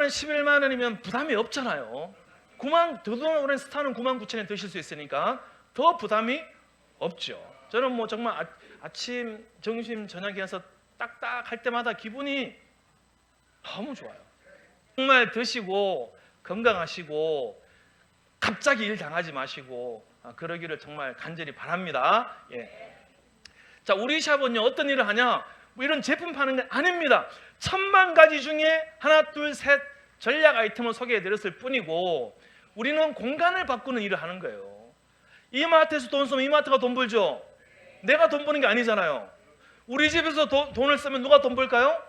원, 11만 원이면 부담이 없잖아요. 더더군다나 스타는 9만 9천 원 드실 수 있으니까 더 부담이 없죠. 저는 뭐 정말 아침, 점심, 저녁에 가서 딱딱 할 때마다 기분이 너무 좋아요. 정말 드시고 건강하시고 갑자기 일 당하지 마시고 그러기를 정말 간절히 바랍니다. 예. 자, 우리 샵은요 어떤 일을 하냐? 뭐 이런 제품 파는 게 아닙니다. 1000만 가지 중에 하나, 둘, 셋 전략 아이템을 소개해드렸을 뿐이고 우리는 공간을 바꾸는 일을 하는 거예요. 이마트에서 돈 쓰면 이마트가 돈 벌죠. 내가 돈 버는 게 아니잖아요. 우리 집에서 돈을 쓰면 누가 돈 벌까요?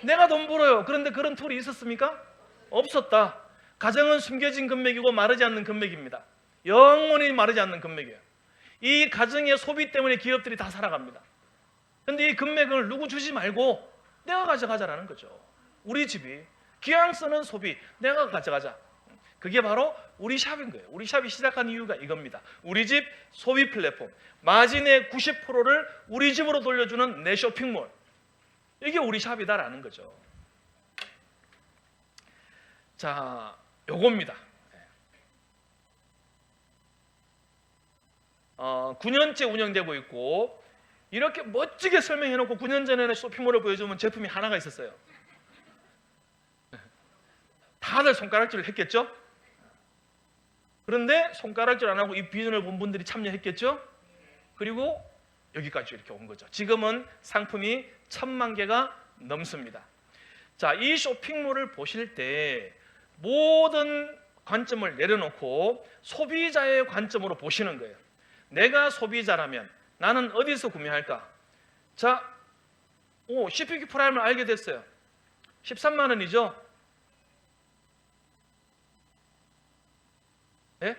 내가 돈 벌어요. 그런데 그런 툴이 있었습니까? 없었다. 가정은 숨겨진 금맥이고 마르지 않는 금맥입니다. 영원히 마르지 않는 금맥이에요. 이 가정의 소비 때문에 기업들이 다 살아갑니다. 그런데 이 금맥을 누구 주지 말고 내가 가져가자라는 거죠. 우리 집이 기왕 쓰는 소비 내가 가져가자. 그게 바로 우리 샵인 거예요. 우리 샵이 시작한 이유가 이겁니다. 우리 집 소비 플랫폼 마진의 90%를 우리 집으로 돌려주는 내 쇼핑몰. 이게 우리 샵이다라는 거죠. 자, 요겁니다. 9년째 운영되고 있고 이렇게 멋지게 설명해놓고 9년 전에는 쇼핑몰을 보여주면 제품이 하나가 있었어요. 다들 손가락질을 했겠죠? 그런데 손가락질 안 하고 이 비전을 본 분들이 참여했겠죠? 그리고 여기까지 이렇게 온 거죠. 지금은 상품이 1000만 개가 넘습니다. 자, 이 쇼핑몰을 보실 때 모든 관점을 내려놓고 소비자의 관점으로 보시는 거예요. 내가 소비자라면 나는 어디서 구매할까? 자, CPQ 프라임을 알게 됐어요. 13만 원이죠? 예?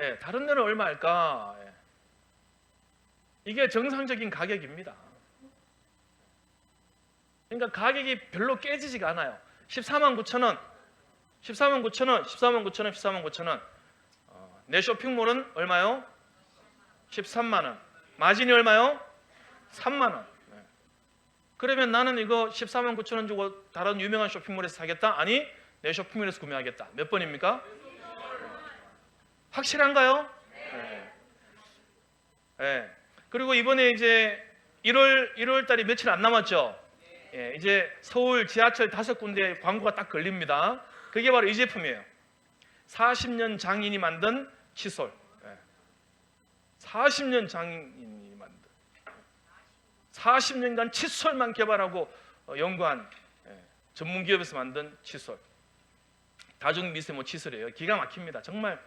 예, 다른 데는 얼마 할까? 예. 이게 정상적인 가격입니다. 그러니까 가격이 별로 깨지지가 않아요. 14만 9천 원, 14만 9천 원, 14만 9천 원, 14만 9천 원. 내 쇼핑몰은 얼마요? 13만 원. 마진이 얼마요? 3만 원. 그러면 나는 이거 14만 9천 원 주고 다른 유명한 쇼핑몰에서 사겠다? 아니, 내 쇼핑몰에서 구매하겠다. 몇 번입니까? 확실한가요? 네. 네. 그리고 이번에 이제 1월 달이 며칠 안 남았죠? 예, 이제 서울 지하철 5군데 광고가 딱 걸립니다. 그게 바로 이 제품이에요. 40년 장인이 만든 칫솔. 40년 장인이 만든 40년간 칫솔만 개발하고 연구한 전문 기업에서 만든 칫솔. 다중 미세모 칫솔이에요. 기가 막힙니다. 정말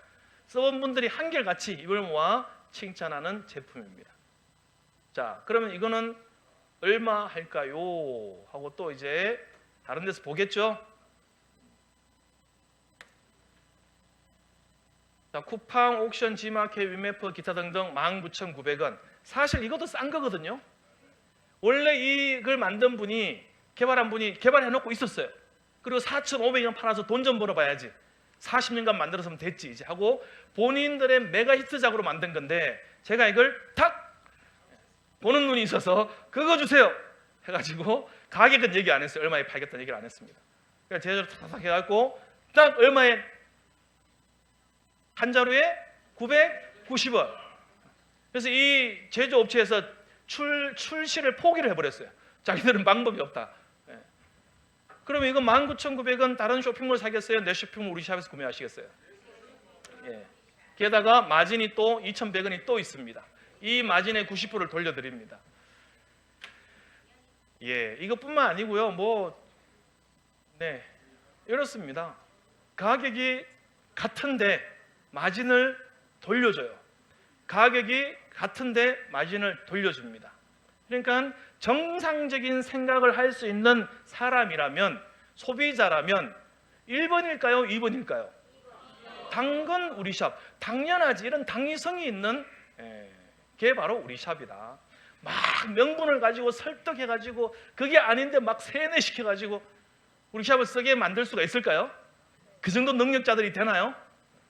써본 분들이 한결같이 입을 모아 칭찬하는 제품입니다. 자, 그러면 이거는 얼마 할까요? 하고 또 이제 다른 데서 보겠죠? 자, 쿠팡, 옥션, 지마켓, 위메프, 기타 등등 19,900원. 사실 이것도 싼 거거든요. 원래 이걸 만든 분이 개발한 분이 개발해놓고 있었어요. 그리고 4,500원 팔아서 돈 좀 벌어봐야지. 40년간 만들었으면 됐지 이제 하고 본인들의 메가 히트작으로 만든 건데 제가 이걸 탁 보는 눈이 있어서 그거 주세요 해가지고 가격은 얘기 안 했어요. 얼마에 팔겠다는 얘기를 안 했습니다. 그러니까 제작으로 탁탁 해갖고 딱 얼마에 한 자루에 990원. 그래서 이 제조업체에서 출시를 포기를 해버렸어요. 자기들은 방법이 없다. 그러면 이거 19,900원 다른 쇼핑몰 사겠어요? 내 쇼핑몰 우리 샵에서 구매하시겠어요? 예. 게다가 마진이 또 2,100원이 또 있습니다. 이 마진의 90%를 돌려드립니다. 예, 이것뿐만 아니고요. 이렇습니다. 가격이 같은데 마진을 돌려줘요. 가격이 같은데 마진을 돌려줍니다. 그러니까 정상적인 생각을 할 수 있는 사람이라면, 소비자라면 1번일까요? 2번일까요? 당근 우리 샵. 당연하지. 이런 당위성이 있는 게 바로 우리 샵이다. 막 명분을 가지고 설득해가지고 그게 아닌데 막 세뇌시켜가지고 우리 샵을 쓰게 만들 수가 있을까요? 그 정도 능력자들이 되나요?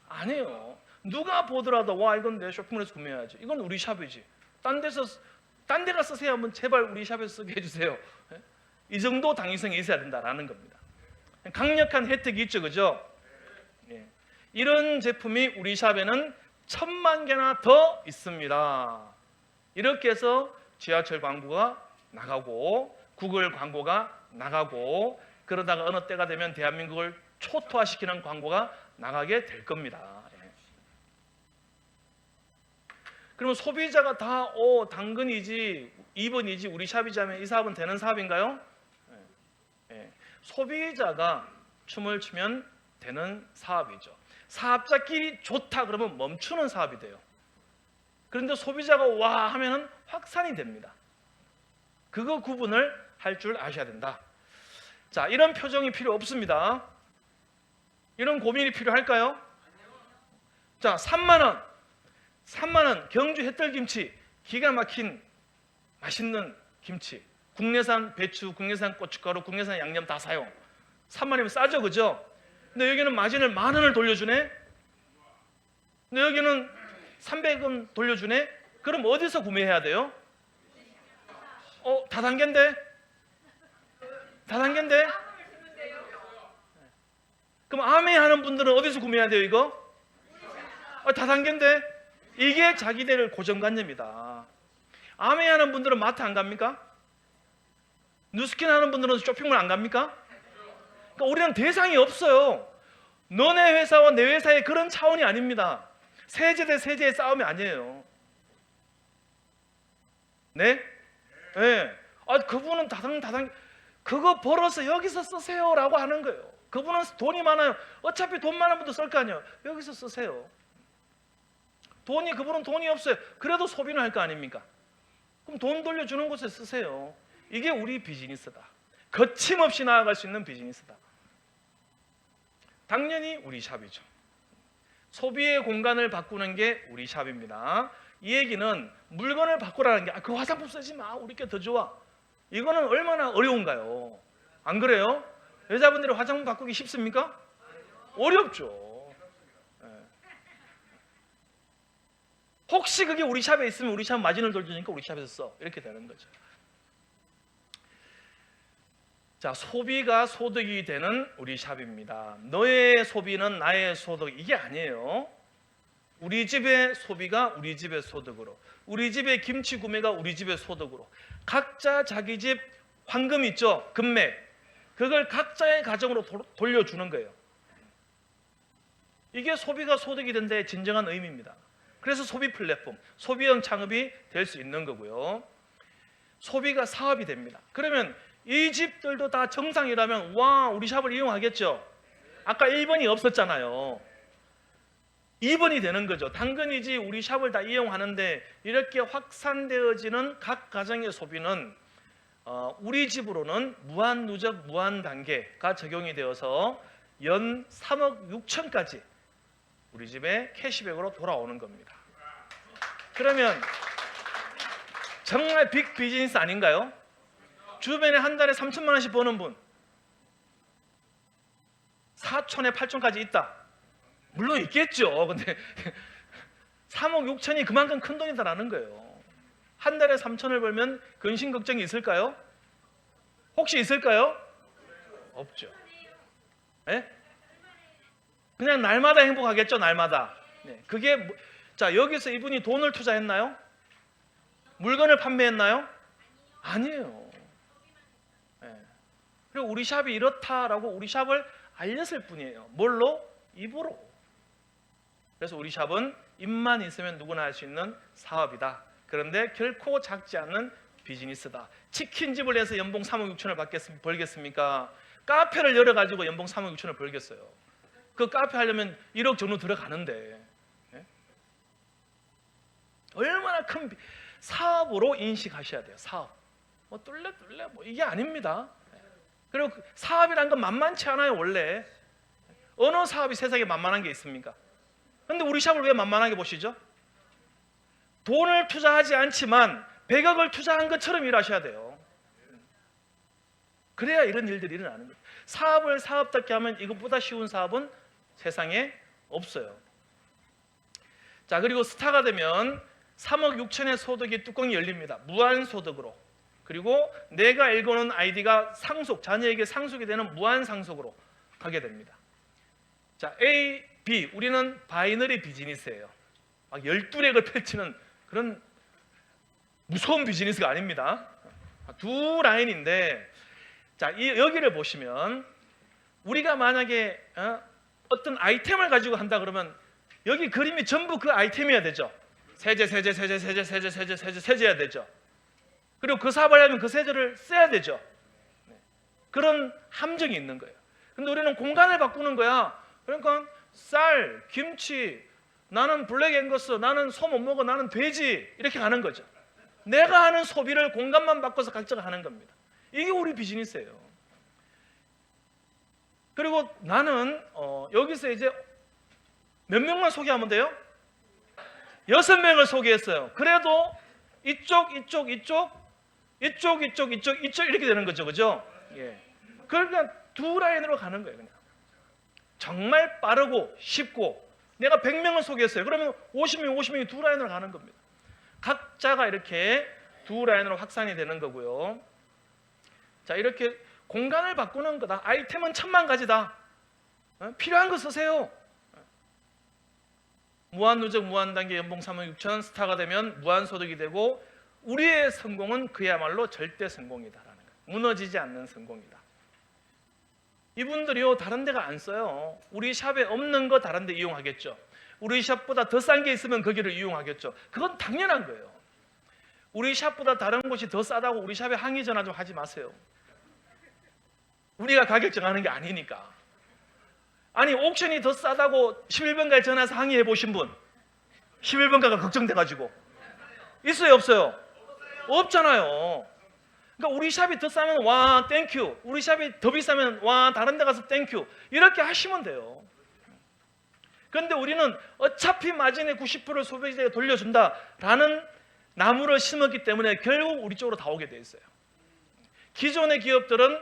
아니에요. 누가 보더라도 와 이건 내 쇼핑몰에서 구매해야지. 이건 우리 샵이지. 딴 데 가서 쓰세요. 한번 제발 우리 샵에서 쓰게 해주세요. 이 정도 당위성이 있어야 된다라는 겁니다. 강력한 혜택이 있죠, 그죠? 예. 이런 제품이 우리 샵에는 1000만 개나 더 있습니다. 이렇게 해서 지하철 광고가 나가고 구글 광고가 나가고 그러다가 어느 때가 되면 대한민국을 초토화시키는 광고가 나가게 될 겁니다. 예. 그러면 소비자가 다 당근이지 2번이지 우리 샵이자면 이 사업은 되는 사업인가요? 예. 예. 소비자가 춤을 추면 되는 사업이죠. 사업자끼리 좋다 그러면 멈추는 사업이 돼요. 그런데 소비자가 와 하면은 확산이 됩니다. 그거 구분을 할 줄 아셔야 된다. 자, 이런 표정이 필요 없습니다. 이런 고민이 필요할까요? 자, 3만 원. 3만 원 경주 햇들김치, 기가 막힌 맛있는 김치. 국내산 배추, 국내산 고춧가루, 국내산 양념 다 사용. 3만 원이면 싸죠, 그죠? 근데 여기는 마진을 10,000원을 돌려주네. 근데 여기는 300원 돌려주네. 그럼 어디서 구매해야 돼요? 다단계인데? 다단계인데? 그럼 아메하는 분들은 어디서 구매해야 돼요, 이거? 다단계인데? 이게 자기들 고정관념이다. 아메하는 분들은 마트 안 갑니까? 누스킨 하는 분들은 쇼핑몰 안 갑니까? 그러니까 우리는 대상이 없어요. 너네 회사와 내 회사의 그런 차원이 아닙니다. 세제 대 세제의 싸움이 아니에요. 네? 네. 그분은 다단 그거 벌어서 여기서 쓰세요라고 하는 거예요. 그분은 돈이 많아요. 어차피 돈 많은 분도 쓸 거 아니에요. 여기서 쓰세요. 그분은 돈이 없어요. 그래도 소비는 할 거 아닙니까? 그럼 돈 돌려주는 곳에 쓰세요. 이게 우리 비즈니스다. 거침없이 나아갈 수 있는 비즈니스다. 당연히 우리 샵이죠. 소비의 공간을 바꾸는 게 우리 샵입니다. 이 얘기는 물건을 바꾸라는 게 그 화장품 쓰지 마. 우리 게 더 좋아. 이거는 얼마나 어려운가요? 안 그래요? 여자분들이 화장품 바꾸기 쉽습니까? 어렵죠. 네. 혹시 그게 우리 샵에 있으면 우리 샵 마진을 돌려주니까 우리 샵에서 써. 이렇게 되는 거죠. 자, 소비가 소득이 되는 우리 샵입니다. 너의 소비는 나의 소득 이게 아니에요. 우리 집의 소비가 우리 집의 소득으로, 우리 집의 김치 구매가 우리 집의 소득으로, 각자 자기 집 황금 있죠? 금맥. 그걸 각자의 가정으로 돌려주는 거예요. 이게 소비가 소득이 된 데의 진정한 의미입니다. 그래서 소비 플랫폼, 소비형 창업이 될 수 있는 거고요. 소비가 사업이 됩니다. 그러면 이 집들도 다 정상이라면 와 우리 샵을 이용하겠죠. 아까 1번이 없었잖아요. 2번이 되는 거죠. 당근이지 우리 샵을 다 이용하는데 이렇게 확산되어지는 각 가정의 소비는 우리 집으로는 무한 누적 무한 단계가 적용이 되어서 연 3억 6천까지 우리 집에 캐시백으로 돌아오는 겁니다. 그러면 정말 빅 비즈니스 아닌가요? 주변에 한 달에 3천만 원씩 버는 분 4천에 8천까지 있다. 물론 있겠죠. 근데 3억 6천이 그만큼 큰 돈이다라는 거예요. 한 달에 3천을 벌면 근심 걱정이 있을까요? 혹시 있을까요? 없죠. 네? 그냥 날마다 행복하겠죠. 날마다. 네. 그게 자 여기서 이분이 돈을 투자했나요? 물건을 판매했나요? 아니에요. 네. 그리고 우리 샵이 이렇다라고 우리 샵을 알렸을 뿐이에요. 뭘로? 입으로. 그래서 우리 샵은 입만 있으면 누구나 할 수 있는 사업이다. 그런데 결코 작지 않는 비즈니스다. 치킨집을 해서 연봉 3억 6천을 벌겠습니까? 카페를 열어가지고 연봉 3억 6천을 벌겠어요. 그 카페 하려면 1억 정도 들어가는데 네? 얼마나 큰 사업으로 인식하셔야 돼요. 사업. 뭐 뚫레 뭐 이게 아닙니다. 그리고 사업이란 건 만만치 않아요. 원래 어느 사업이 세상에 만만한 게 있습니까? 근데 우리 샵을 왜 만만하게 보시죠? 돈을 투자하지 않지만 100억을 투자한 것처럼 일하셔야 돼요. 그래야 이런 일들이 일어나는 거예요. 사업을 사업답게 하면 이것보다 쉬운 사업은 세상에 없어요. 자, 그리고 스타가 되면 3억 6천의 소득이 뚜껑이 열립니다. 무한소득으로. 그리고 내가 읽어놓은 아이디가 상속, 자녀에게 상속이 되는 무한상속으로 가게 됩니다. 자, A, B, 우리는 바이너리 비즈니스예요. 막 12렉을 펼치는 그런 무서운 비즈니스가 아닙니다. 두 라인인데, 자, 여기를 보시면 우리가 만약에 어떤 아이템을 가지고 한다 그러면 여기 그림이 전부 그 아이템이어야 되죠. 세제해야 되죠. 그리고 그 사업을 하면 그 세제를 써야 되죠. 그런 함정이 있는 거예요. 근데 우리는 공간을 바꾸는 거야. 그러니까 쌀, 김치, 나는 블랙 앵거스, 나는 소 못 먹어, 나는 돼지, 이렇게 가는 거죠. 내가 하는 소비를 공간만 바꿔서 각자가 하는 겁니다. 이게 우리 비즈니스예요. 그리고 나는 여기서 이제 몇 명만 소개하면 돼요? 6명을 소개했어요. 그래도 이쪽 이렇게 되는 거죠, 그죠? 예. 그러니까 두 라인으로 가는 거예요, 그냥. 정말 빠르고 쉽고, 내가 100명을 소개했어요. 그러면 50명이 두 라인으로 가는 겁니다. 각자가 이렇게 두 라인으로 확산이 되는 거고요. 자, 이렇게 공간을 바꾸는 거다. 아이템은 1000가지다. 필요한 거 쓰세요. 무한누적, 무한단계, 연봉 3억 6천, 스타가 되면 무한소득이 되고, 우리의 성공은 그야말로 절대 성공이다라는 거예요. 무너지지 않는 성공이다. 이분들이요, 다른 데가 안 써요. 우리 샵에 없는 거 다른 데 이용하겠죠. 우리 샵보다 더 싼 게 있으면 거기를 이용하겠죠. 그건 당연한 거예요. 우리 샵보다 다른 곳이 더 싸다고 우리 샵에 항의 전화 좀 하지 마세요. 우리가 가격 정하는 게 아니니까. 아니, 옥션이 더 싸다고 11번가에 전화해서 항의해 보신 분, 11번가가 걱정돼가지고 있어요, 없어요? 없잖아요. 그러니까 우리 샵이 더 싸면 와 땡큐, 우리 샵이 더 비싸면 와 다른 데 가서 땡큐, 이렇게 하시면 돼요. 그런데 우리는 어차피 마진의 90%를 소비자에게 돌려준다라는 나무를 심었기 때문에 결국 우리 쪽으로 다 오게 돼 있어요. 기존의 기업들은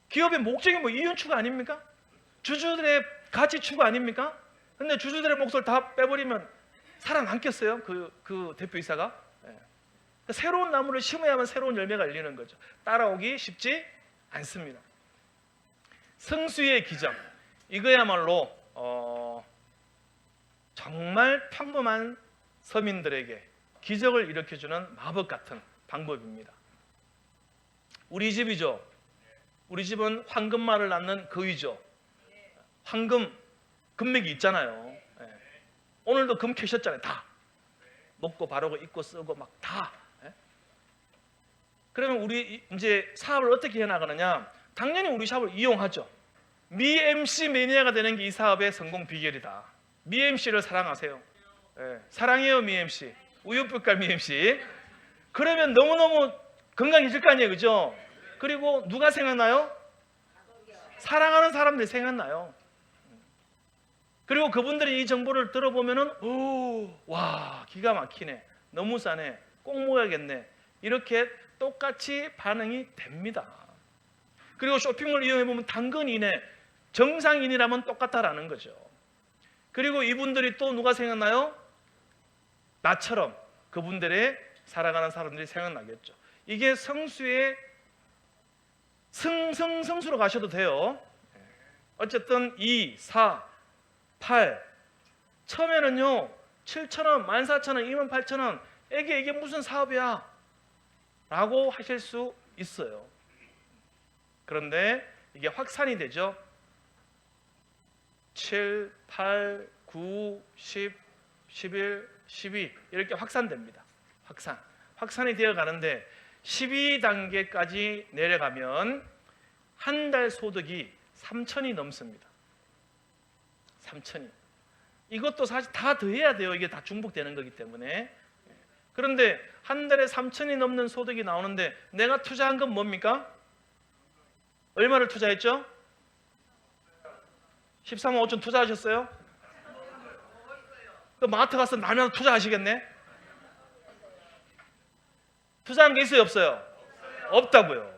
기업의 목적이 뭐 이윤 추구 아닙니까? 주주들의 가치 추구 아닙니까? 근데 주주들의 몫을 다 빼버리면 살아남겠어요? 그 대표이사가? 네. 새로운 나무를 심어야만 새로운 열매가 열리는 거죠. 따라오기 쉽지 않습니다. 성수의 기적, 이거야말로 정말 평범한 서민들에게 기적을 일으켜주는 마법 같은 방법입니다. 우리 집이죠. 우리 집은 황금말을 낳는 거위죠. 황금, 금맥이 있잖아요. 예. 오늘도 금 캐셨잖아요. 다 먹고 바르고 입고 쓰고 막 다. 예. 그러면 우리 이제 사업을 어떻게 해나가느냐? 당연히 우리 샵을 이용하죠. 미 MC 매니아가 되는 게 이 사업의 성공 비결이다. 미 MC를 사랑하세요. 예. 사랑해요, 미 MC. 우유빛깔 미 MC. 그러면 너무너무 건강해질 거 아니에요, 그죠? 그리고 누가 생각나요? 사랑하는 사람들이 생각나요. 그리고 그분들이 이 정보를 들어보면은 와, 기가 막히네, 너무 싸네, 꼭 먹어야겠네, 이렇게 똑같이 반응이 됩니다. 그리고 쇼핑을 이용해보면 당근이네, 정상인이라면 똑같다라는 거죠. 그리고 이분들이 또 누가 생각나요? 나처럼 그분들의 살아가는 사람들이 생각나겠죠. 이게 성수의 성수로 가셔도 돼요. 어쨌든 2, 4, 8 처음에는요 7,000원, 14,000원, 28,000원 이게 무슨 사업이야? 라고 하실 수 있어요. 그런데 이게 확산이 되죠. 7, 8, 9, 10, 11, 12 이렇게 확산됩니다. 확산이 되어 가는데 12단계까지 내려가면 한 달 소득이 3,000이 넘습니다. 3,000이. 이것도 사실 다 더해야 돼요. 이게 다 중복되는 거기 때문에. 그런데 한 달에 3,000이 넘는 소득이 나오는데 내가 투자한 건 뭡니까? 얼마를 투자했죠? 13만 5천 투자하셨어요? 그 마트 가서 라면 투자하시겠네? 투자한 게 있어요, 없어요? 없다고요.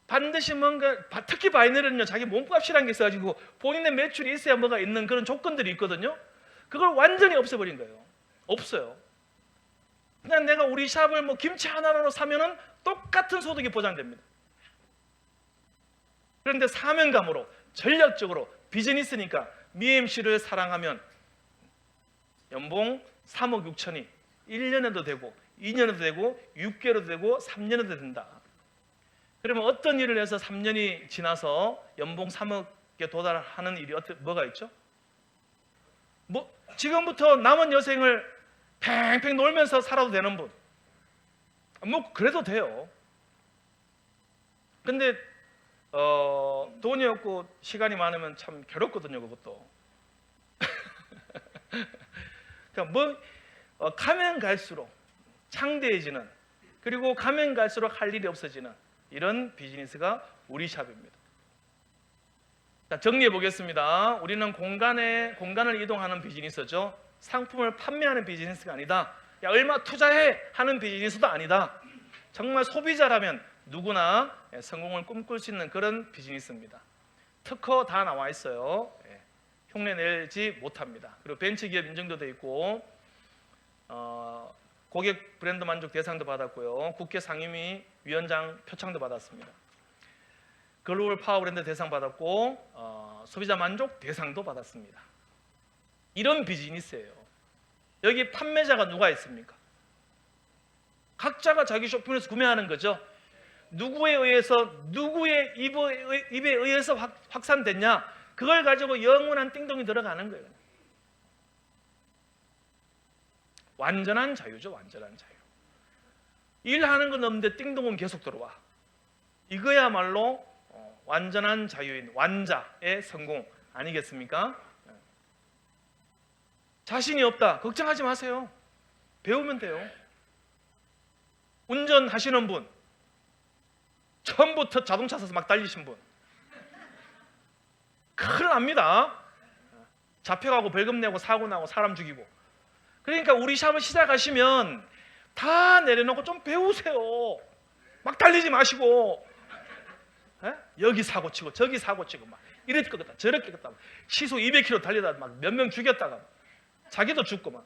반드시 뭔가, 특히 바이너리는요 자기 몸값이라는 게 있어가지고 본인의 매출이 있어야 뭐가 있는 그런 조건들이 있거든요. 그걸 완전히 없애버린 거예요. 없어요. 그냥 내가 우리 샵을 뭐 김치 하나로 사면은 똑같은 소득이 보장됩니다. 그런데 사명감으로 전략적으로 비전이 있으니까 미엠씨를 사랑하면 연봉 3억 6천이 1년에도 되고 2년에도 되고 6개월에도 되고 3년에도 된다. 그러면 어떤 일을 해서 3년이 지나서 연봉 3억에 도달하는 일이 뭐가 있죠? 뭐 지금부터 남은 여생을 팽팽 놀면서 살아도 되는 분, 뭐 그래도 돼요. 근데 돈이 없고 시간이 많으면 참 괴롭거든요, 그것도. 그러니까 가면 갈수록 창대해지는, 그리고 가면 갈수록 할 일이 없어지는 이런 비즈니스가 우리 샵입니다. 자, 정리해 보겠습니다. 우리는 공간을 이동하는 비즈니스죠. 상품을 판매하는 비즈니스가 아니다. 야, 얼마 투자해 하는 비즈니스도 아니다. 정말 소비자라면 누구나 성공을 꿈꿀 수 있는 그런 비즈니스입니다. 특허 다 나와 있어요. 흉내 내지 못합니다. 그리고 벤처기업 인증도 돼 있고, 고객 브랜드 만족 대상도 받았고요. 국회 상임위 위원장 표창도 받았습니다. 글로벌 파워 브랜드 대상 받았고, 소비자 만족 대상도 받았습니다. 이런 비즈니스예요. 여기 판매자가 누가 있습니까? 각자가 자기 쇼핑에서 구매하는 거죠. 누구에 의해서, 누구의 입에 의해서 확산됐냐, 그걸 가지고 영원한 띵동이 들어가는 거예요. 완전한 자유죠, 완전한 자유. 일하는 건 없는데 띵동은 계속 들어와. 이거야말로 완전한 자유인 완자의 성공 아니겠습니까? 자신이 없다, 걱정하지 마세요. 배우면 돼요. 운전하시는 분, 처음부터 자동차 사서 막 달리신 분, 큰일 납니다. 잡혀가고 벌금 내고 사고 나고 사람 죽이고. 그러니까 우리 샵을 시작하시면 다 내려놓고 좀 배우세요. 막 달리지 마시고, 여기 사고 치고 저기 사고 치고 막 이렇게 끄겠다 저렇게 끄겠다, 시속 200km 달리다 막 몇 명 죽였다가 자기도 죽고 막.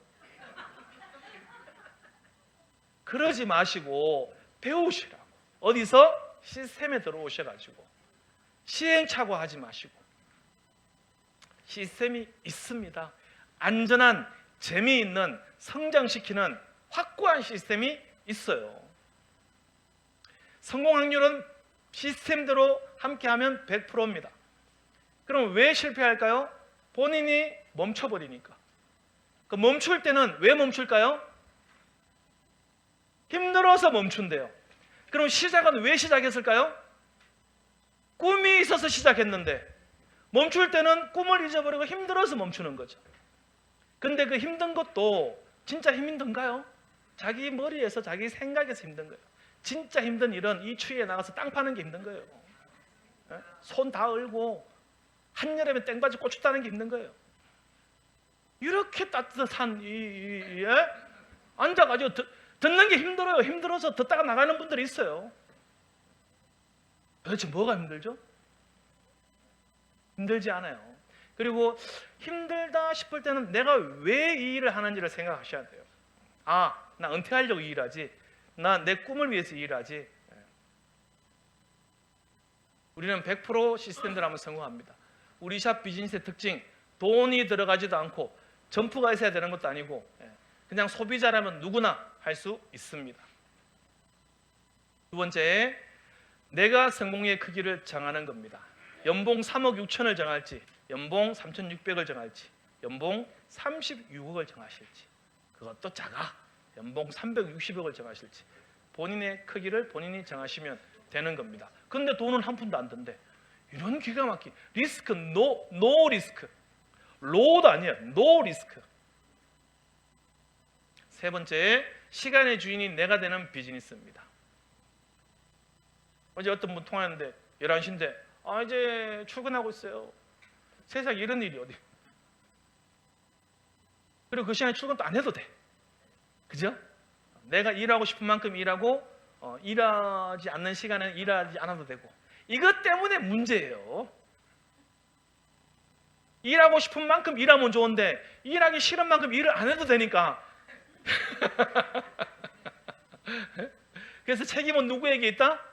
그러지 마시고 배우시라고. 어디서? 시스템에 들어오셔가지고 시행착오 하지 마시고. 시스템이 있습니다. 안전한, 재미있는, 성장시키는 확고한 시스템이 있어요. 성공 확률은 시스템대로 함께하면 100%입니다. 그럼 왜 실패할까요? 본인이 멈춰버리니까. 그 멈출 때는 왜 멈출까요? 힘들어서 멈춘대요. 그럼 시작은 왜 시작했을까요? 꿈이 있어서 시작했는데 멈출 때는 꿈을 잊어버리고 힘들어서 멈추는 거죠. 근데 그 힘든 것도 진짜 힘든가요? 자기 머리에서, 자기 생각에서 힘든 거예요. 진짜 힘든 일은 이 추위에 나가서 땅 파는 게 힘든 거예요. 손 다 얼고 한여름에 땡바지 고추 따는 게 힘든 거예요. 이렇게 따뜻한 앉아가지고 듣는 게 힘들어요. 힘들어서 듣다가 나가는 분들이 있어요. 도대체 뭐가 힘들죠? 힘들지 않아요. 그리고 힘들다 싶을 때는 내가 왜 이 일을 하는지를 생각하셔야 돼요. 아, 나 은퇴하려고 이 일하지. 나 내 꿈을 위해서 이 일하지. 우리는 100% 시스템대로 하면 성공합니다. 우리 샵 비즈니스의 특징, 돈이 들어가지도 않고 점프가 있어야 되는 것도 아니고 그냥 소비자라면 누구나 할 수 있습니다. 두 번째, 내가 성공의 크기를 정하는 겁니다. 연봉 3억 6천을 정할지, 연봉 3,600을 정할지, 연봉 36억을 정하실지, 그것도 작아, 연봉 360억을 정하실지, 본인의 크기를 본인이 정하시면 되는 겁니다. 근데 돈은 한 푼도 안 든대. 이런 기가 막힌 리스크, 노 리스크, 로도 아니야, 노 리스크. 세 번째, 시간의 주인이 내가 되는 비즈니스입니다. 어제 어떤 분 통화했는데 11시인데 이제 출근하고 있어요. 세상에 이런 일이 어디. 그리고 그 시간에 출근도 안 해도 돼. 그죠? 내가 일하고 싶은 만큼 일하고 일하지 않는 시간에는 일하지 않아도 되고. 이것 때문에 문제예요. 일하고 싶은 만큼 일하면 좋은데 일하기 싫은 만큼 일을 안 해도 되니까. 그래서 책임은 누구에게 있다?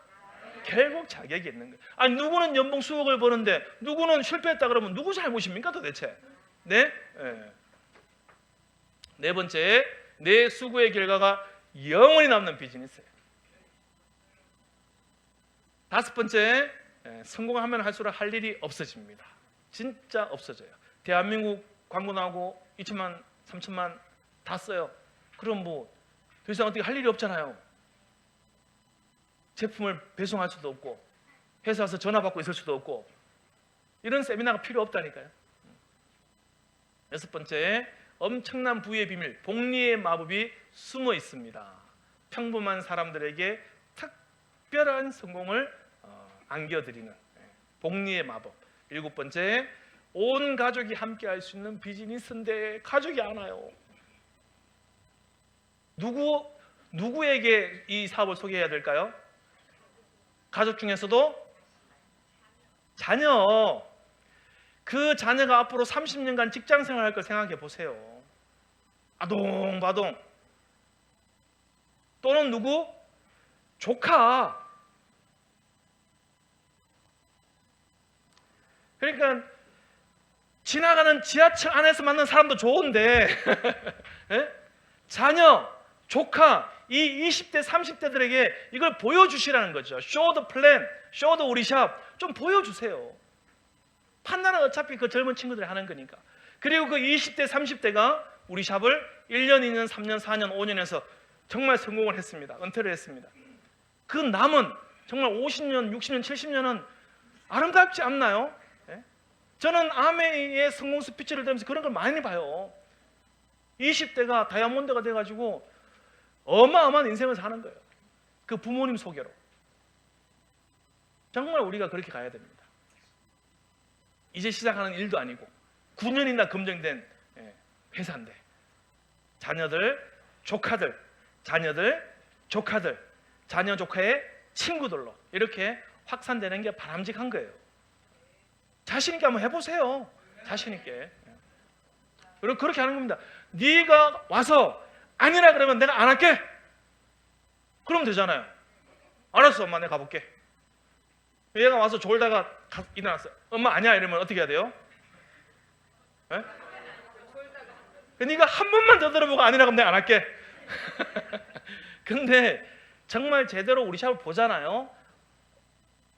결국 자격이 있는 거예요. 아니 누구는 연봉 수억을 버는데 누구는 실패했다 그러면 누구 잘못입니까 도대체? 네? 네. 네 번째, 내 수고의 결과가 영원히 남는 비즈니스예요. 다섯 번째, 성공하면 할수록 할 일이 없어집니다. 진짜 없어져요. 대한민국 광고 나오고 2천만, 3천만 다 써요. 그럼 뭐 더 이상 어떻게 할 일이 없잖아요. 제품을 배송할 수도 없고 회사 와서 전화 받고 있을 수도 없고 이런 세미나가 필요 없다니까요. 여섯 번째, 엄청난 부의 비밀, 복리의 마법이 숨어 있습니다. 평범한 사람들에게 특별한 성공을 안겨드리는 복리의 마법. 일곱 번째, 온 가족이 함께 할 수 있는 비즈니스인데 가족이 안 와요. 누구에게 이 사업을 소개해야 될까요? 가족 중에서도 자녀. 그 자녀가 앞으로 30년간 직장 생활할 걸 생각해 보세요. 아동바동. 또는 누구? 조카. 그러니까 지나가는 지하철 안에서 만난 사람도 좋은데 예? 자녀, 조카, 이 20대, 30대들에게 이걸 보여주시라는 거죠. Show the plan, show the 우리 샵. 좀 보여주세요. 판단은 어차피 그 젊은 친구들이 하는 거니까. 그리고 그 20대, 30대가 우리 샵을 1년, 2년, 3년, 4년, 5년에서 정말 성공을 했습니다. 은퇴를 했습니다. 그 남은 정말 50년, 60년, 70년은 아름답지 않나요? 예? 저는 아메이의 성공 스피치를 들으면서 그런 걸 많이 봐요. 20대가 다이아몬드가 돼가지고 어마어마한 인생을 사는 거예요. 그 부모님 소개로. 정말 우리가 그렇게 가야 됩니다. 이제 시작하는 일도 아니고 9년이나 검증된 회사인데 자녀들, 조카들, 자녀들, 조카들, 자녀 조카의 친구들로 이렇게 확산되는 게 바람직한 거예요. 자신 있게 한번 해보세요. 자신 있게. 그렇게 하는 겁니다. 네가 와서 아니라 그러면 내가 안 할게. 그러면 되잖아요. 알았어, 엄마, 내가 가볼게. 얘가 와서 졸다가 일어났어요. 엄마 아니야 이러면 어떻게 해야 돼요? 네? 네가 한 번만 더 들어보고 아니라 그러면 내가 안 할게. 근데 정말 제대로 우리 샵을 보잖아요.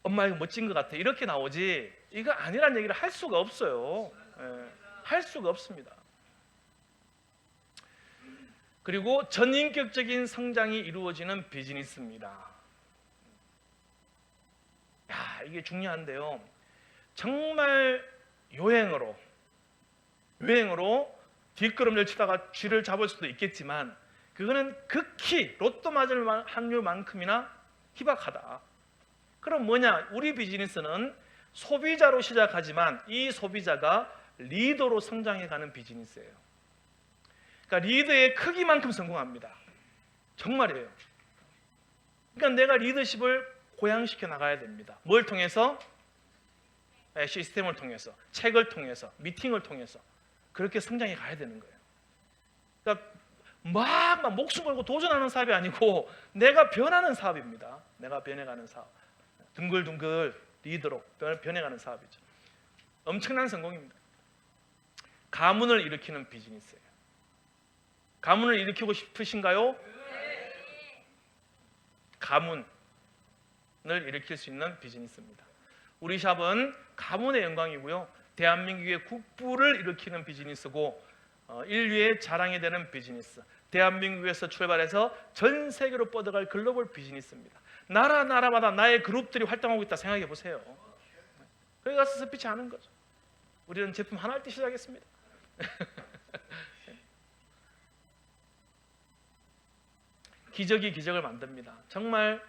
엄마 이거 멋진 것 같아. 이렇게 나오지 이거 아니란 얘기를 할 수가 없어요. 네. 할 수가 없습니다. 그리고 전인격적인 성장이 이루어지는 비즈니스입니다. 야, 이게 중요한데요. 정말 유행으로 뒷걸음질 치다가 쥐를 잡을 수도 있겠지만 그거는 극히 로또 맞을 확률만큼이나 희박하다. 그럼 뭐냐? 우리 비즈니스는 소비자로 시작하지만 이 소비자가 리더로 성장해가는 비즈니스예요. 그러니까 리더의 크기만큼 성공합니다. 정말이에요. 그러니까 내가 리더십을 고양시켜 나가야 됩니다. 뭘 통해서? 시스템을 통해서, 책을 통해서, 미팅을 통해서 그렇게 성장해 가야 되는 거예요. 그러니까 막 목숨 걸고 도전하는 사업이 아니고 내가 변하는 사업입니다. 내가 변해가는 사업. 둥글둥글 리더로 변해가는 사업이죠. 엄청난 성공입니다. 가문을 일으키는 비즈니스예요. 가문을 일으키고 싶으신가요? 가문을 일으킬 수 있는 비즈니스입니다. 우리 샵은 가문의 영광이고요. 대한민국의 국부를 일으키는 비즈니스고 인류의 자랑이 되는 비즈니스. 대한민국에서 출발해서 전 세계로 뻗어갈 글로벌 비즈니스입니다. 나라마다 나의 그룹들이 활동하고 있다 생각해 보세요. 거기 가서 스피치 하는 거죠. 우리는 제품 하나 할 때 시작했습니다. 기적이 기적을 만듭니다. 정말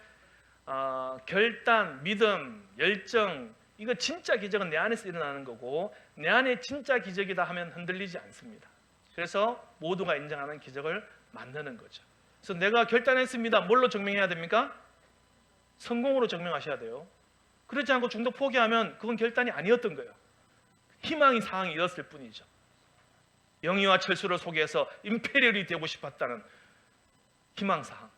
결단, 믿음, 열정 이거 진짜 기적은 내 안에서 일어나는 거고 내 안에 진짜 기적이다 하면 흔들리지 않습니다. 그래서 모두가 인정하는 기적을 만드는 거죠. 그래서 내가 결단했습니다. 뭘로 증명해야 됩니까? 성공으로 증명하셔야 돼요. 그렇지 않고 중도 포기하면 그건 결단이 아니었던 거예요. 희망의 사항이었을 뿐이죠. 영희와 철수를 소개해서 임페리얼이 되고 싶었다는 희망사항.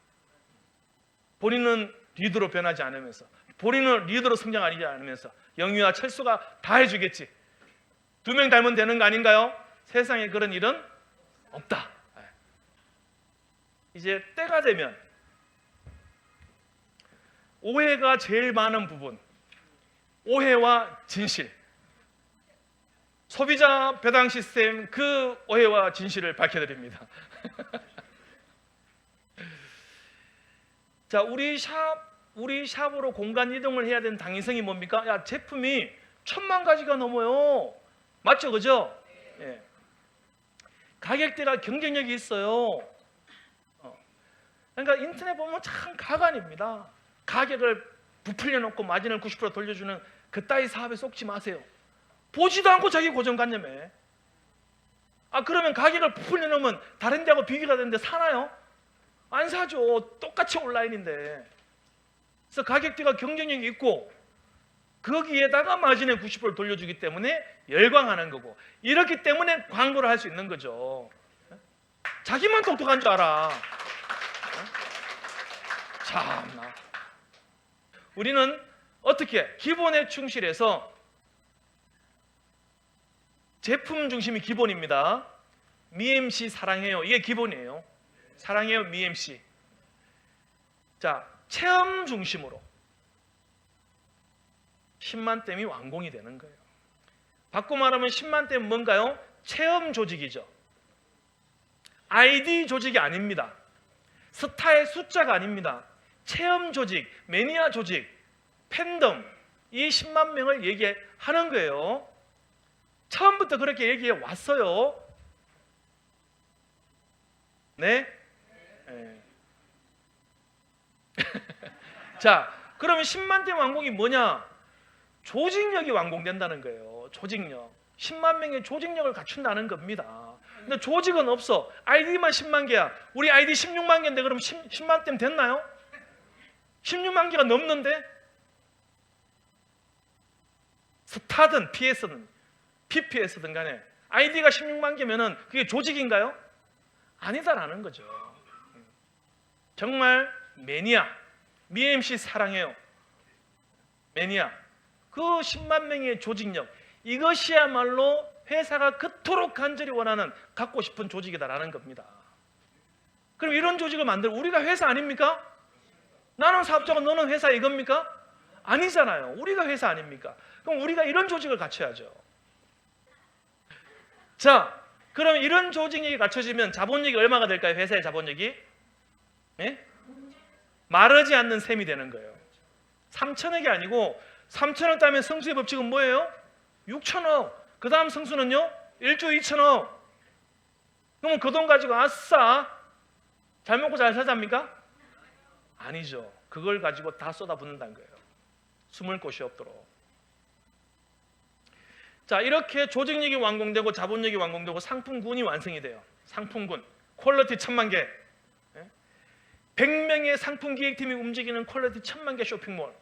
본인은 리더로 변하지 않으면서 본인은 리더로 성장하지 않으면서 영유아 철수가 다 해주겠지. 2명 닮으면 되는 거 아닌가요? 세상에 그런 일은 없다. 이제 때가 되면 오해가 제일 많은 부분, 오해와 진실, 소비자 배당 시스템 그 오해와 진실을 밝혀드립니다. 자, 우리 샵으로 공간 이동을 해야 되는 당위성이 뭡니까? 야, 제품이 1000만 가지가 넘어요. 맞죠, 그죠? 예. 가격대가 경쟁력이 있어요. 그러니까 인터넷 보면 참 가관입니다. 가격을 부풀려 놓고 마진을 90% 돌려주는 그따위 사업에 속지 마세요. 보지도 않고 자기 고정관념에. 그러면 가격을 부풀려 놓으면 다른 데하고 비교가 되는데 사나요? 안 사죠. 똑같이 온라인인데. 그래서 가격대가 경쟁력이 있고 거기에다가 마진의 90%를 돌려주기 때문에 열광하는 거고, 이렇기 때문에 광고를 할 수 있는 거죠. 자기만 똑똑한 줄 알아. 참나. 우리는 어떻게 기본에 충실해서, 제품 중심이 기본입니다. 미엠씨 사랑해요. 이게 기본이에요. 사랑해요 미엠씨. 자, 체험 중심으로 10만 댐이 완공이 되는 거예요. 바꿔 말하면 10만 댐은 뭔가요? 체험 조직이죠. 아이디 조직이 아닙니다. 스타의 숫자가 아닙니다. 체험 조직, 매니아 조직, 팬덤, 이 10만 명을 얘기하는 거예요. 처음부터 그렇게 얘기해 왔어요. 네? 네. 자, 그러면 10만 댐 완공이 뭐냐? 조직력이 완공된다는 거예요. 조직력. 10만 명의 조직력을 갖춘다는 겁니다. 근데 조직은 없어. 아이디만 10만 개야. 우리 아이디 16만 개인데 그럼 10만 댐 됐나요? 16만 개가 넘는데? 스타든 PS든 PPS든 간에 아이디가 16만 개면은 그게 조직인가요? 아니다라는 거죠. 정말 매니아, 미엠씨 사랑해요. 매니아. 그 10만 명의 조직력, 이것이야말로 회사가 그토록 간절히 원하는 갖고 싶은 조직이다라는 겁니다. 그럼 이런 조직을 만들, 우리가 회사 아닙니까? 나는 사업자고 너는 회사 이겁니까? 아니잖아요. 우리가 회사 아닙니까? 그럼 우리가 이런 조직을 갖춰야죠. 자, 그럼 이런 조직력이 갖춰지면 자본력이 얼마가 될까요? 회사의 자본력이? 예? 마르지 않는 셈이 되는 거예요. 3천억이 아니고 3천억 따면 성수의 법칙은 뭐예요? 6천억. 그 다음 성수는요? 1조 2천억. 그러면 그 돈 가지고 아싸 잘 먹고 잘 살자입니까? 아니죠. 그걸 가지고 다 쏟아붓는다는 거예요. 숨을 곳이 없도록. 자, 이렇게 조직력이 완공되고 자본력이 완공되고 상품군이 완성이 돼요. 상품군. 퀄리티 1000만 개. 100명의 상품 기획팀이 움직이는 퀄리티 1000만 개 쇼핑몰.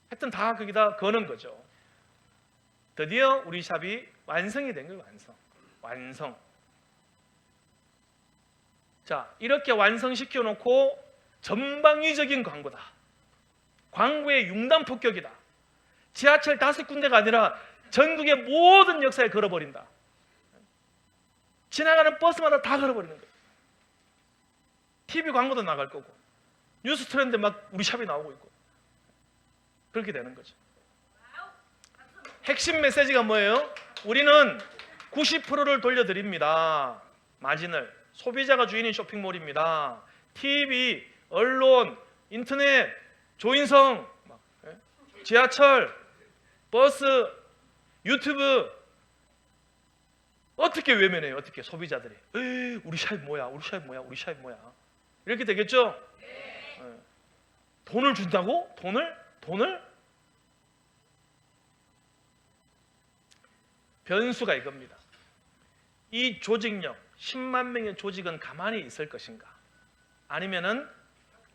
하여튼 다 거기다 거는 거죠. 드디어 우리 샵이 완성이 된 거예요. 완성. 자, 이렇게 완성시켜 놓고 전방위적인 광고다. 광고의 융단 폭격이다. 지하철 5군데가 아니라 전국의 모든 역사에 걸어버린다. 지나가는 버스마다 다 걸어버리는 거예요. TV 광고도 나갈 거고 뉴스 트렌드 막 우리 샵이 나오고 있고 그렇게 되는 거죠. 핵심 메시지가 뭐예요? 우리는 90%를 돌려드립니다. 마진을. 소비자가 주인인 쇼핑몰입니다. TV, 언론, 인터넷, 조인성, 지하철, 버스, 유튜브. 어떻게 외면해요? 어떻게 소비자들이 우리 샵이 뭐야? 우리 샵이 뭐야? 우리 샵이 뭐야? 이렇게 되겠죠? 네. 돈을 준다고? 돈을? 변수가 이겁니다. 이 조직력, 10만 명의 조직은 가만히 있을 것인가? 아니면은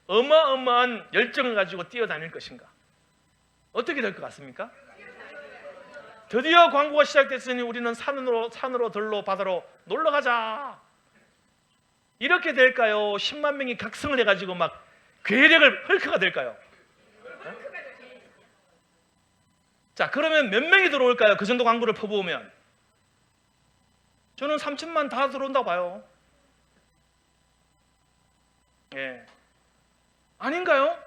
어마어마한 열정을 가지고 뛰어다닐 것인가? 어떻게 될 것 같습니까? 드디어 광고가 시작됐으니 우리는 산으로 들로 바다로 놀러 가자. 이렇게 될까요? 10만 명이 각성을 해가지고 막 괴력을 헐크가 될까요? 네? 자, 그러면 몇 명이 들어올까요? 그 정도 광고를 퍼부으면 저는 3천만 다 들어온다고 봐요. 예, 아닌가요?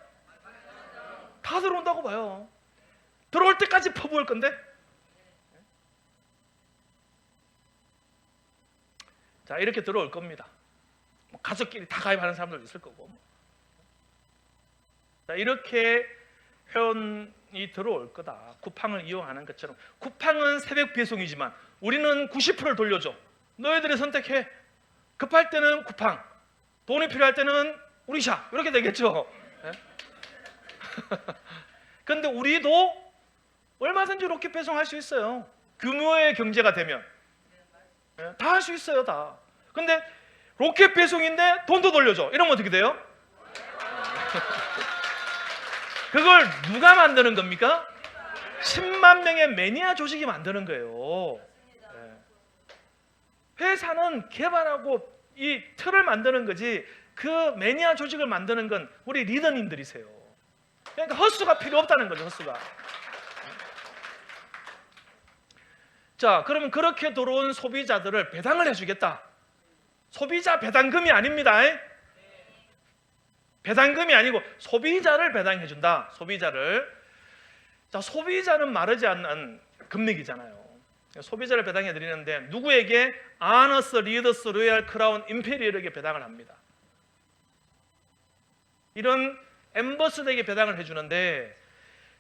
다 들어온다고 봐요. 들어올 때까지 퍼부을 건데. 자, 이렇게 들어올 겁니다. 가족끼리 다 가입하는 사람들 있을 거고. 자, 이렇게 회원이 들어올 거다. 쿠팡을 이용하는 것처럼. 쿠팡은 새벽 배송이지만 우리는 90%를 돌려줘. 너희들이 선택해. 급할 때는 쿠팡, 돈이 필요할 때는 우리샵, 이렇게 되겠죠. 그런데 우리도 얼마든지 로켓 배송할 수 있어요. 규모의 경제가 되면 다 할 수 있어요, 다. 근데 로켓 배송인데 돈도 돌려줘. 이러면 어떻게 돼요? 그걸 누가 만드는 겁니까? 10만 명의 매니아 조직이 만드는 거예요. 회사는 개발하고 이 틀을 만드는 거지, 그 매니아 조직을 만드는 건 우리 리더님들이세요. 그러니까 헛수가 필요 없다는 거죠, 헛수가. 자, 그러면 그렇게 들어온 소비자들을 배당을 해주겠다. 소비자 배당금이 아닙니다. 배당금이 아니고 소비자를 배당해준다. 소비자를. 자, 소비자는 마르지 않는 금맥이잖아요. 소비자를 배당해 드리는데 누구에게? 아너스, 리더스, 로얄, 크라운, 임페리얼에게 배당을 합니다. 이런 엠버서더에게 배당을 해주는데,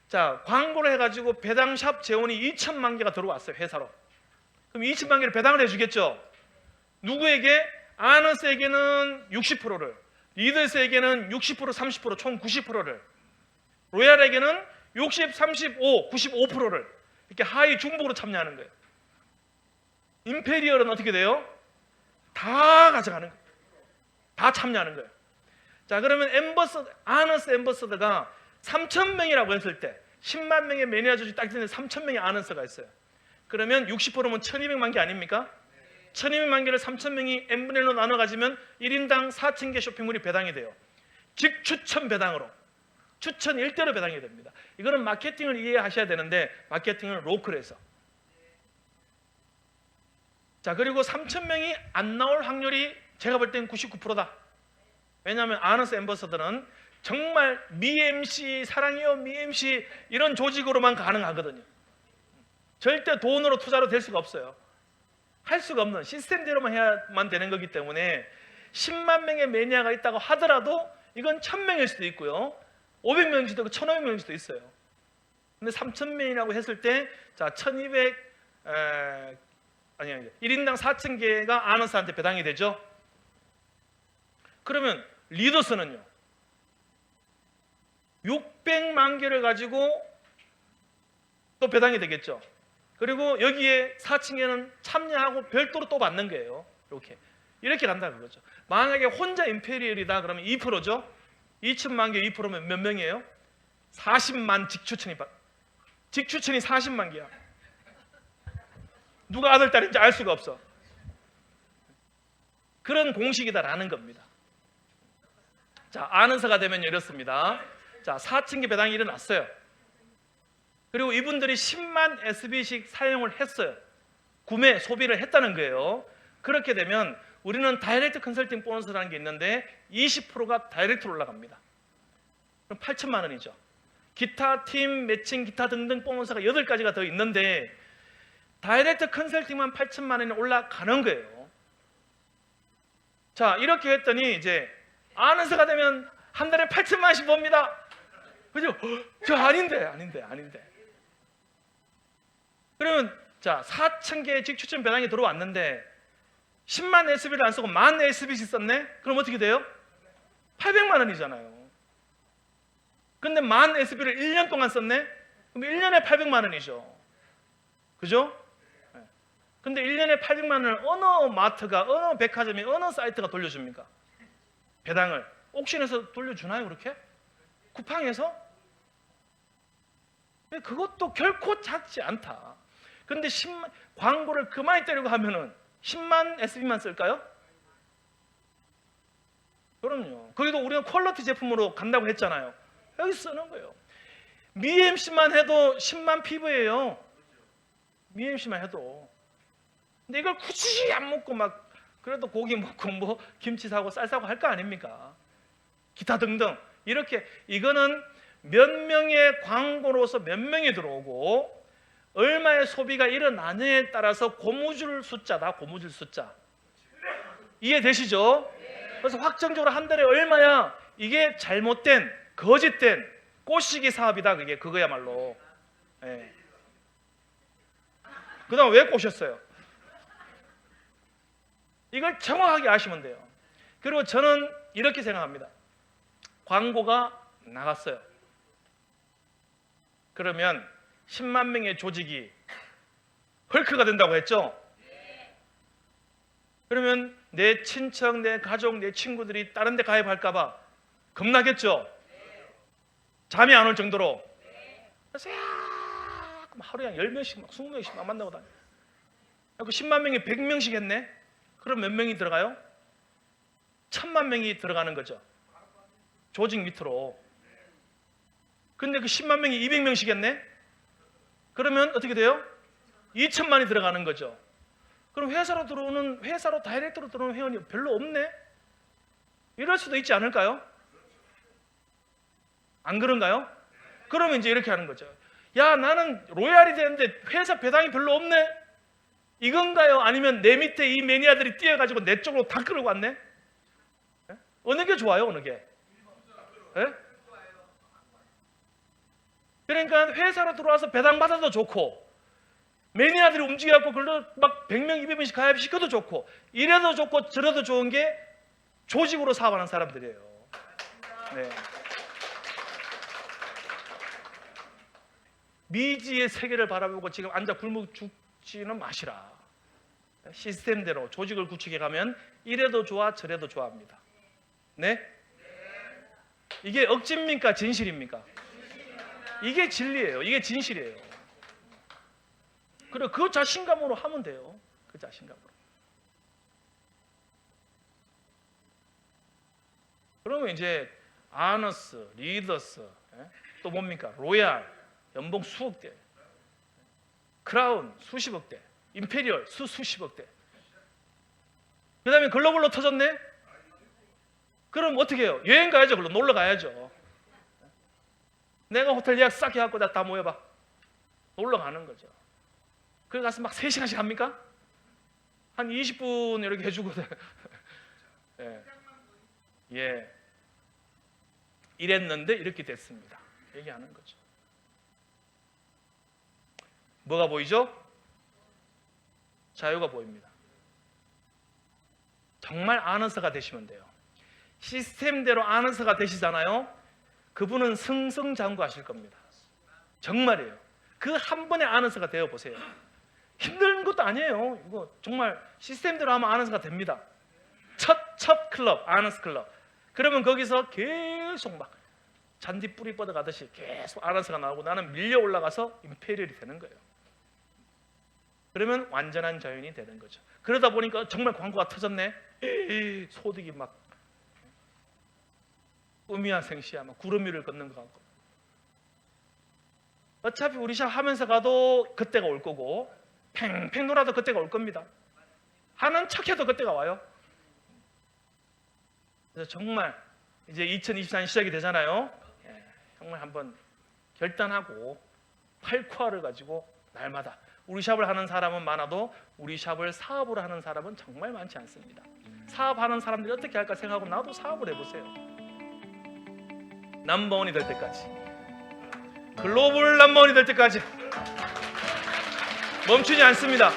자, 광고를 해가지고 배당샵 재원이 2천만 개가 들어왔어요, 회사로. 그럼 2천만 개를 배당을 해주겠죠. 누구에게? 아너스에게는 60%를, 리더스에게는 60%, 30%, 총 90%를, 로얄에게는 60, 35, 95%를 이렇게 하위 중복으로 참여하는 거예요. 임페리얼은 어떻게 돼요? 다 가져가는 거예요. 다 참여하는 거예요. 자, 그러면 아너스 엠버서더가 3,000명이라고 했을 때 10만 명의 매니아 조직이 딱 되는데 3,000명의 아너스가 있어요. 그러면 60%면 1,200만 개 아닙니까? 1,200만 개를 3,000명이 n분의 1로 나눠 가지면 1인당 4,000개 쇼핑몰이 배당이 돼요. 즉 추천 배당으로, 추천 일대로 배당이 됩니다. 이거는 마케팅을 이해하셔야 되는데 마케팅을 로컬에서. 자, 그리고 3,000명이 안 나올 확률이 제가 볼 때는 99%다. 왜냐하면 아너스 엠버서더는 정말 미 MC, 사랑해요 미 MC 이런 조직으로만 가능하거든요. 절대 돈으로 투자로 될 수가 없어요. 할 수가 없는 시스템대로만 해야만 되는 거기 때문에 10만 명의 매니아가 있다고 하더라도 이건 1,000명일 수도 있고요, 500명일 수도 있고 1,500명일 수도 있어요. 근데 3,000명이라고 했을 때, 자, 1인당 4,000개가 아너스한테 배당이 되죠. 그러면 리더스는요, 600만 개를 가지고 또 배당이 되겠죠. 그리고 여기에 4층에는 참여하고 별도로 또 받는 거예요. 이렇게 간다 그거죠. 만약에 혼자 임페리얼이다 그러면 2%죠. 2천만 개 2%면 몇 명이에요? 40만 직추천이 40만 개야. 누가 아들 딸인지 알 수가 없어. 그런 공식이다라는 겁니다. 자, 아너스가 되면 이렇습니다. 자, 4층계 배당이 일어났어요. 그리고 이분들이 10만 SB씩 사용을 했어요. 구매, 소비를 했다는 거예요. 그렇게 되면 우리는 다이렉트 컨설팅 보너스라는 게 있는데 20%가 다이렉트로 올라갑니다. 그럼 8천만 원이죠. 기타, 팀, 매칭, 기타 등등 보너스가 8가지가 더 있는데 다이렉트 컨설팅만 8천만 원이 올라가는 거예요. 자, 이렇게 했더니 이제 아너스가 되면 한 달에 8천만 원씩 법니다. 그죠? 저 아닌데. 그러면 자, 4,000개의 직추천 배당이 들어왔는데 10만 SB를 안 쓰고 10,000 SB씩 썼네? 그럼 어떻게 돼요? 800만 원이잖아요. 근데 10,000 SB를 1년 동안 썼네? 그럼 1년에 800만 원이죠. 그죠? 근데 1년에 800만 원을 어느 마트가, 어느 백화점이, 어느 사이트가 돌려줍니까? 배당을. 옥션에서 돌려주나요, 그렇게? 쿠팡에서? 그것도 결코 작지 않다. 근데 광고를 그 많이 때리고 하면은 10만 SB만 쓸까요? 그럼요. 거기도 우리가 퀄리티 제품으로 간다고 했잖아요. 여기 쓰는 거예요. 미MC만 해도 10만 피부예요. 미MC만 해도. 근데 이걸 굳이 안 먹고 막 그래도 고기 먹고 뭐 김치 사고 쌀 사고 할 거 아닙니까? 기타 등등. 이렇게 이거는 몇 명의 광고로서 몇 명이 들어오고 얼마의 소비가 일어나느냐에 따라서 고무줄 숫자다. 고무줄 숫자. 이해되시죠? 그래서 확정적으로 한 달에 얼마야? 이게 잘못된 거짓된 꼬시기 사업이다. 그게 그거야말로. 예. 그다음 왜 꼬셨어요? 이걸 정확하게 아시면 돼요. 그리고 저는 이렇게 생각합니다. 광고가 나갔어요. 그러면 10만 명의 조직이 헐크가 된다고 했죠? 그러면 내 친척, 내 가족, 내 친구들이 다른 데 가입할까 봐 겁나겠죠? 잠이 안 올 정도로. 그래서 하루에 한 10명씩 막 20명씩 막 만나고 다녀요. 10만 명이 100명씩 했네? 그럼 몇 명이 들어가요? 1000만 명이 들어가는 거죠. 조직 밑으로. 근데 그 10만 명이 200명씩 했네? 그러면 어떻게 돼요? 2000만이 들어가는 거죠. 그럼 회사로 다이렉트로 들어오는 회원이 별로 없네? 이럴 수도 있지 않을까요? 안 그런가요? 그러면 이제 이렇게 하는 거죠. 야, 나는 로얄이 되는데 회사 배당이 별로 없네? 이건가요? 아니면 내 밑에 이 매니아들이 뛰어가지고 내 쪽으로 다 끌고 왔네? 어느 게 좋아요? 어느 게? 네? 그러니까 회사로 들어와서 배당 받아도 좋고 매니아들이 움직여갖고 그걸로 막 100명, 200명씩 가입시켜도 좋고 이래도 좋고 저래도 좋은 게 조직으로 사업하는 사람들이에요. 네. 미지의 세계를 바라보고 지금 앉아 굶어 죽지는 마시라. 시스템대로 조직을 구축해 가면 이래도 좋아 저래도 좋아합니다. 네? 이게 억지입니까? 진실입니까? 이게 진리예요. 이게 진실이에요. 그래, 그 자신감으로 하면 돼요. 그 자신감으로. 그러면 이제 아너스, 리더스, 또 뭡니까? 로얄, 연봉 수억 대, 크라운 수십억 대, 임페리얼 수십억 대. 그 다음에 글로벌로 터졌네? 그럼 어떻게 해요? 여행 가야죠. 그럼 놀러 가야죠. 내가 호텔 예약 싹 해갖고 다 모여봐. 놀러 가는 거죠. 그래 가서 막 3시간씩 합니까? 한 20분 이렇게 해주고. 예. 예. 이랬는데 이렇게 됐습니다. 얘기하는 거죠. 뭐가 보이죠? 자유가 보입니다. 정말 아너스가 되시면 돼요. 시스템대로 아너스가 되시잖아요. 그분은 승승장구하실 겁니다. 정말이에요. 그 한 번의 아너스가 되어 보세요. 힘든 것도 아니에요. 이거 정말 시스템대로 하면 아너스가 됩니다. 첫 클럽, 아너스 클럽. 그러면 거기서 계속 막 잔디 뿌리 뻗어가듯이 계속 아너스가 나오고 나는 밀려 올라가서 임페리얼이 되는 거예요. 그러면 완전한 자연이 되는 거죠. 그러다 보니까 정말 광고가 터졌네. 소득이 막 꿈이야 생시야 막 구름 위를 걷는 것 같고. 어차피 우리 샵 하면서 가도 그때가 올 거고 팽팽 놀아도 그때가 올 겁니다. 하는 척해도 그때가 와요. 그래서 정말 이제 2024년 시작이 되잖아요. 정말 한번 결단하고 8코어를 가지고 날마다 우리 샵을 하는 사람은 많아도 우리 샵을 사업으로 하는 사람은 정말 많지 않습니다. 사업하는 사람들이 어떻게 할까 생각하고 나도 사업을 해보세요. 넘버원이 될 때까지, 글로벌 넘버원이 될 때까지 멈추지 않습니다.